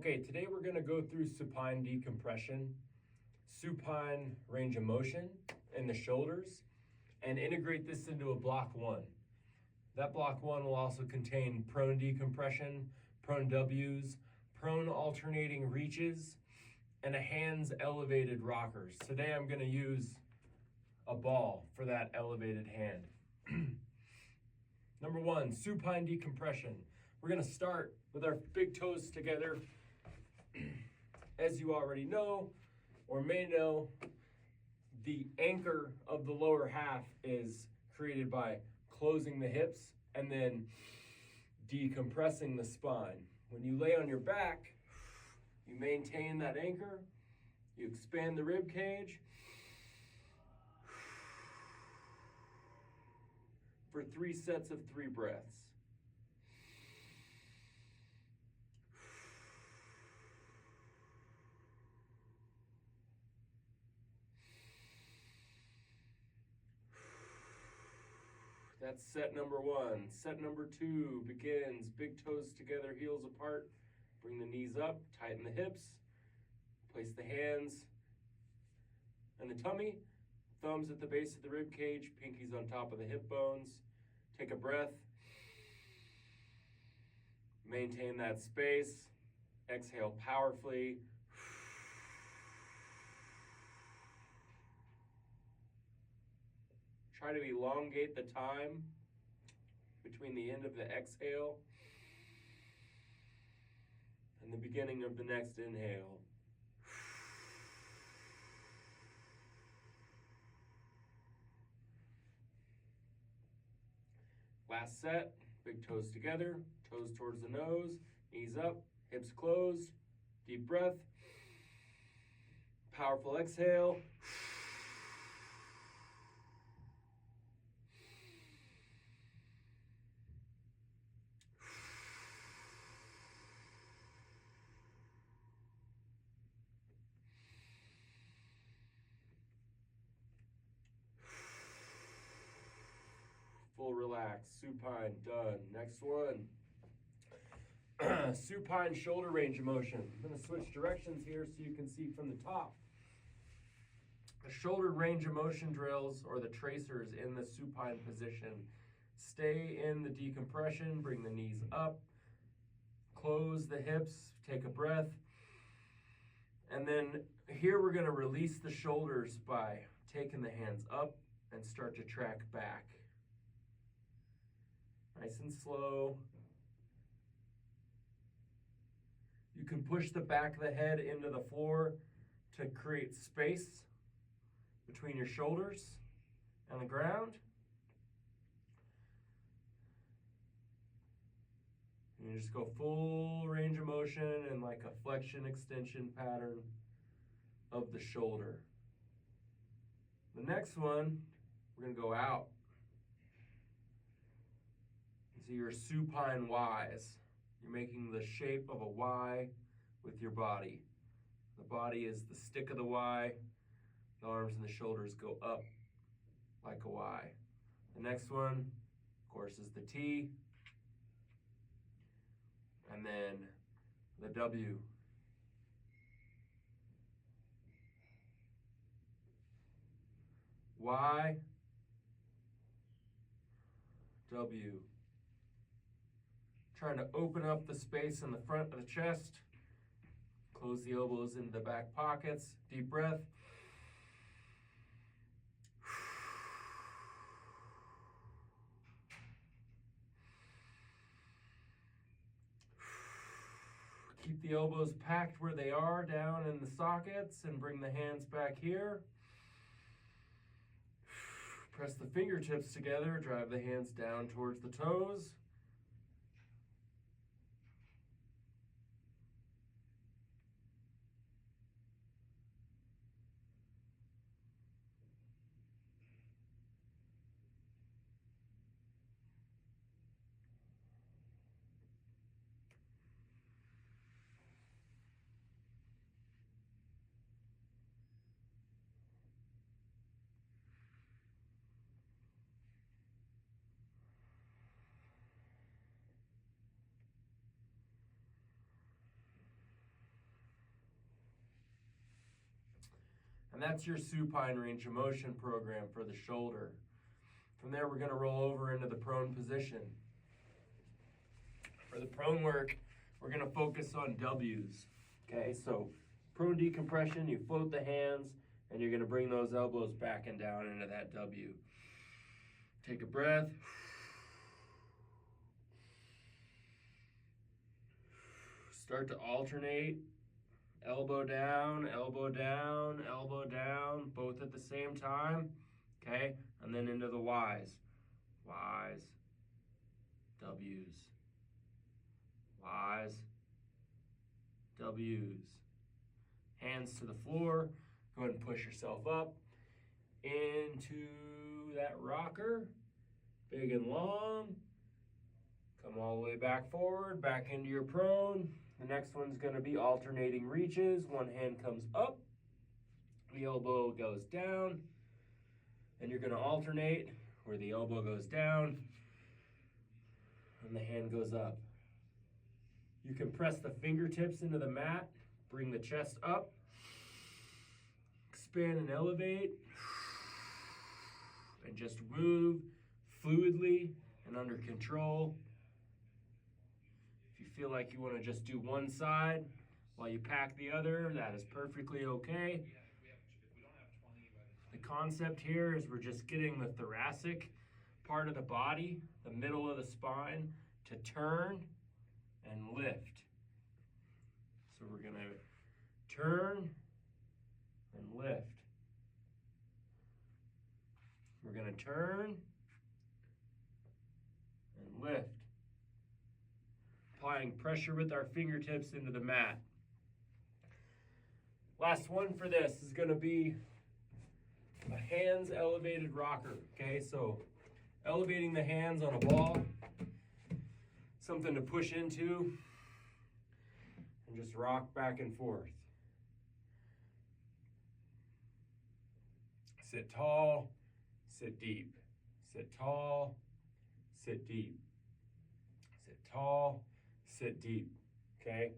Okay, today we're going to go through supine decompression, supine range of motion in the shoulders, and integrate this into a block one. That block one will also contain prone decompression, prone W's, prone alternating reaches, and a hands elevated rockers. Today I'm going to use a ball for that elevated hand. Number one, supine decompression. We're going to start with our big toes together. As you already know or may know, the anchor of the lower half is created by closing the hips and then decompressing the spine. When you lay on your back, you maintain that anchor, you expand the rib cage for 3 sets of 3 breaths. That's set number one. Set number two begins big toes together, heels apart. Bring the knees up, tighten the hips. Place the hands and the tummy, thumbs at the base of the rib cage, pinkies on top of the hip bones. Take a breath. Maintain that space. Exhale powerfully. Try to elongate the time between the end of the exhale and the beginning of the next inhale. Last set, big toes together, toes towards the nose, knees up, hips closed, deep breath, powerful exhale. Full relax, supine, done. Next one. Supine shoulder range of motion. I'm going to switch directions here so you can see from the top. The shoulder range of motion drills, or the tracers in the supine position. Stay in the decompression, bring the knees up, close the hips, take a breath. And then here we're going to release the shoulders by taking the hands up and start to track back. Nice and slow. You can push the back of the head into the floor to create space between your shoulders and the ground. And you just go full range of motion and like a flexion extension pattern of the shoulder. The next one, we're going to go out. So your supine Ys. You're making the shape of a Y with your body. The body is the stick of the Y. The arms and the shoulders go up like a Y. The next one, of course, is the T. And then the W. Y, W. Trying to open up the space in the front of the chest. Close the elbows into the back pockets. Deep breath. Keep the elbows packed where they are, down in the sockets, and bring the hands back here. Press the fingertips together, drive the hands down towards the toes. And that's your supine range of motion program for the shoulder. From there, we're going to roll over into the prone position. For the prone work, we're going to focus on W's. Okay, so prone decompression, you float the hands, and you're going to bring those elbows back and down into that W. Take a breath. Start to alternate. Elbow down, elbow down, elbow down, both at the same time. Okay, and then into the Y's. Y's, W's, Y's, W's. Hands to the floor. Go ahead and push yourself up into that rocker. Big and long. Come all the way back forward, back into your prone. The next one's going to be alternating reaches. One hand comes up, the elbow goes down, and you're going to alternate where the elbow goes down and the hand goes up. You can press the fingertips into the mat, bring the chest up, expand and elevate, and just move fluidly and under control. If you feel like you want to just do one side while you pack the other, that is perfectly okay. The concept here is we're just getting the thoracic part of the body, the middle of the spine, to turn and lift. So we're going to turn and lift. We're going to turn and lift. Applying pressure with our fingertips into the mat. Last one for this is going to be a hands elevated rocker. Okay, so elevating the hands on a ball, something to push into, and just rock back and forth. Sit tall, sit deep. Sit tall, sit deep. Sit tall, sit deep. Okay?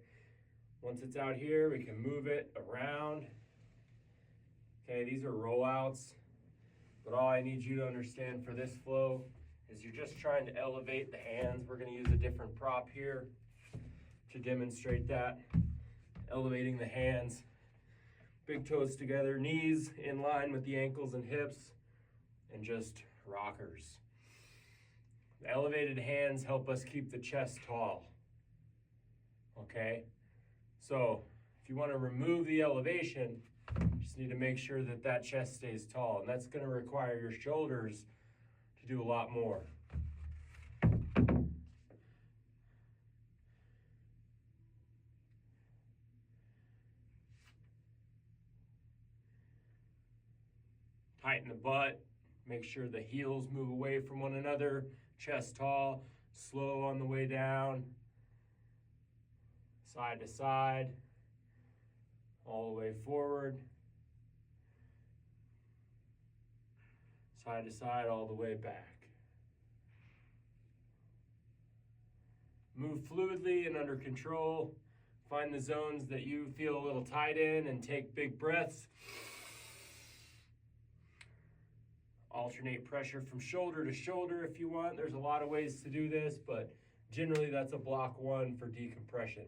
Once it's out here, we can move it around. Okay, these are rollouts, but all I need you to understand for this flow is you're just trying to elevate the hands. We're going to use a different prop here to demonstrate that. Elevating the hands, big toes together, knees in line with the ankles and hips, and just rockers. The elevated hands help us keep the chest tall. Okay? So if you want to remove the elevation, you just need to make sure that that chest stays tall, and that's going to require your shoulders to do a lot more. Tighten the butt, make sure the heels move away from one another, chest tall, slow on the way down, side to side, all the way forward, side to side, all the way back. Move fluidly and under control. Find the zones that you feel a little tight in and take big breaths. Alternate pressure from shoulder to shoulder if you want. There's a lot of ways to do this, but generally that's a block one for decompression.